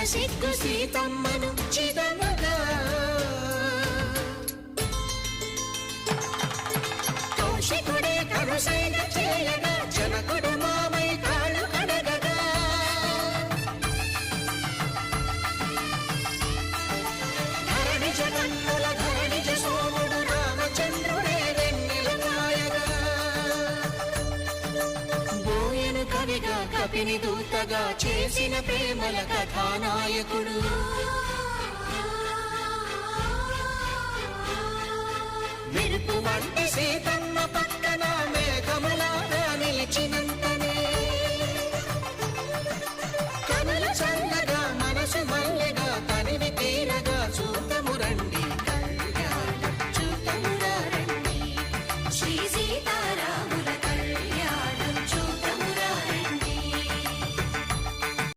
సిగ్గు సీతమ్మను చిదమగా కౌశికుడే కరుసైన చేయగా జనకుడు మామై కాళ్ళు కడగగా ధరణి జగన్నుల ధరణిజ సోముడు రామచంద్రుడే వెన్నెల కాయగా బోయను కవిగా కపిని దూతగా చేసిన ప్రేమల కథానాయకుడు మెరుపు వంటి సీతమ్మ పక్కన